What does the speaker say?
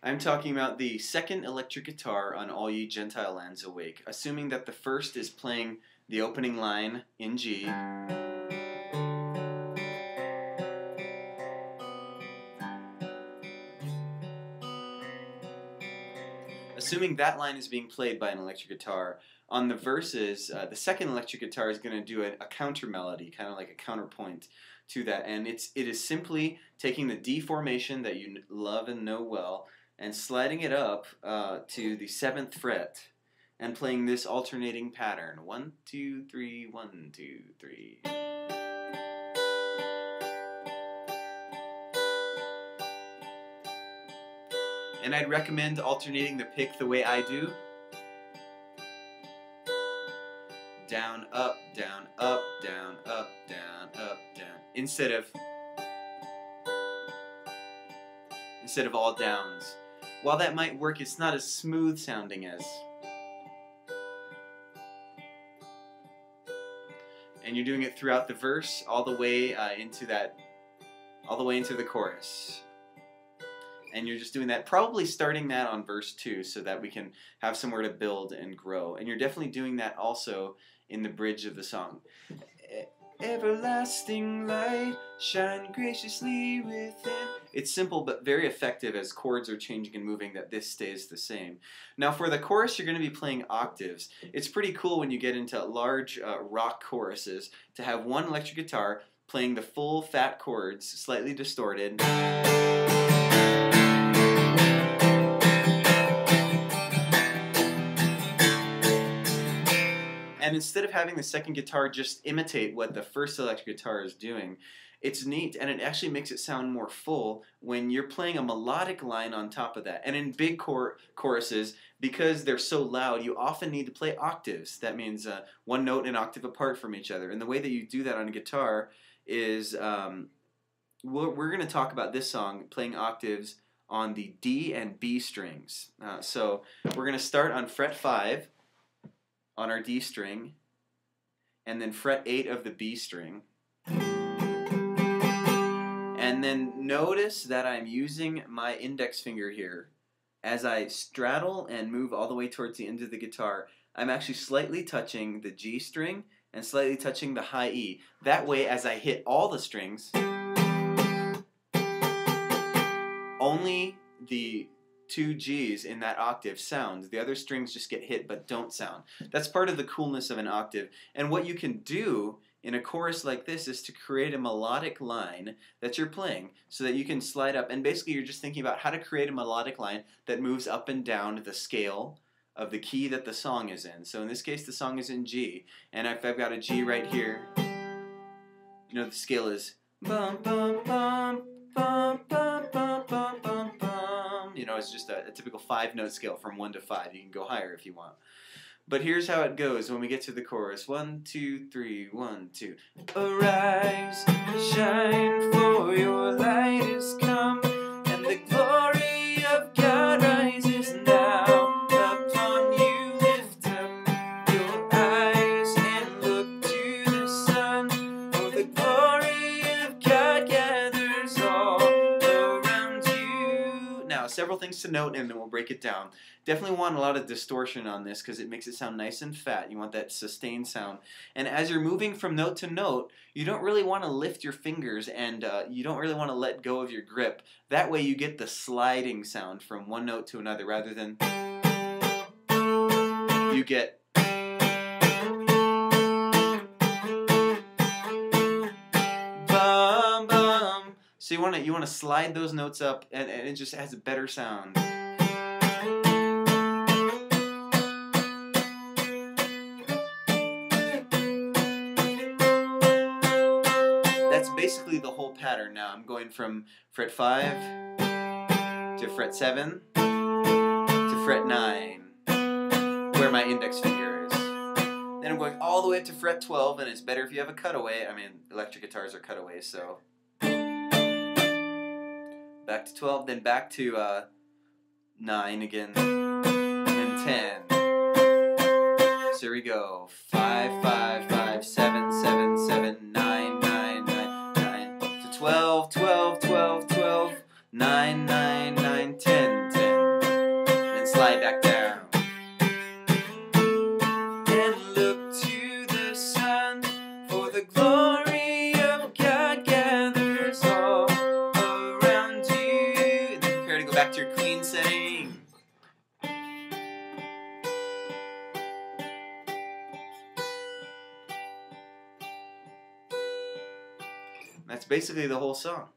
I'm talking about the second electric guitar on All Ye Gentile Lands Awake, assuming that the first is playing the opening line in G, assuming that line is being played by an electric guitar. On the verses, the second electric guitar is going to do a counter melody, kind of like a counterpoint to that, and it is simply taking the D formation that you love and know well and sliding it up to the 7th fret and playing this alternating pattern. 1, 2, 3, 1, 2, 3. And I'd recommend alternating the pick the way I do. Down, up, down, up, down, up, down, up, down. Instead of all downs. While that might work, it's not as smooth sounding as. And you're doing it throughout the verse, all the way into the chorus. And you're just doing that, probably starting that on verse 2 so that we can have somewhere to build and grow. And you're definitely doing that also in the bridge of the song. Everlasting light, shine graciously within. It's simple but very effective as chords are changing and moving that this stays the same. Now for the chorus, you're going to be playing octaves. It's pretty cool when you get into large rock choruses to have one electric guitar playing the full fat chords, slightly distorted. And instead of having the second guitar just imitate what the first electric guitar is doing, it's neat, and it actually makes it sound more full when you're playing a melodic line on top of that. And in big choruses, because they're so loud, you often need to play octaves. That means one note and octave apart from each other. And the way that you do that on a guitar is, we're going to talk about this song playing octaves on the D and B strings. So we're going to start on fret 5 on our D string, and then fret 8 of the B string. And then notice that I'm using my index finger here. As I straddle and move all the way towards the end of the guitar, I'm actually slightly touching the G string and slightly touching the high E. That way, as I hit all the strings, only the 2 G's in that octave sound. The other strings just get hit but don't sound. That's part of the coolness of an octave. And what you can do in a chorus like this is to create a melodic line that you're playing so that you can slide up. And basically you're just thinking about how to create a melodic line that moves up and down the scale of the key that the song is in. So in this case the song is in G. And if I've got a G right here, you know the scale is bum bum bum bum bum bum bum bum bum. You know, it's just a typical 5-note scale from 1 to 5. You can go higher if you want. But here's how it goes when we get to the chorus. 1, 2, 3, 1, 2. Arise, shine, for your light is come, and the glory of God rises now. Upon you lift up your eyes and look to the sun, for the glory of God gathers all around you. Now, several things to note, and then we'll break it down. Definitely want a lot of distortion on this because it makes it sound nice and fat. You want that sustained sound. And as you're moving from note to note, you don't really want to lift your fingers, and you don't really want to let go of your grip. That way you get the sliding sound from one note to another rather than you get bum bum. So you want to slide those notes up, and it just has a better sound. That's basically the whole pattern. Now I'm going from fret 5 to fret 7 to fret 9, where my index finger is. Then I'm going all the way up to fret 12, and it's better if you have a cutaway. I mean, electric guitars are cutaways, so. Back to 12, then back to 9 again, and then 10. So here we go. 5, 5, 5, 7, 7, 7, 9, 9, 9, 9. To 12, 12, 12, 12, 9, 9, 9, 10, 10. back to your clean setting. That's basically the whole song.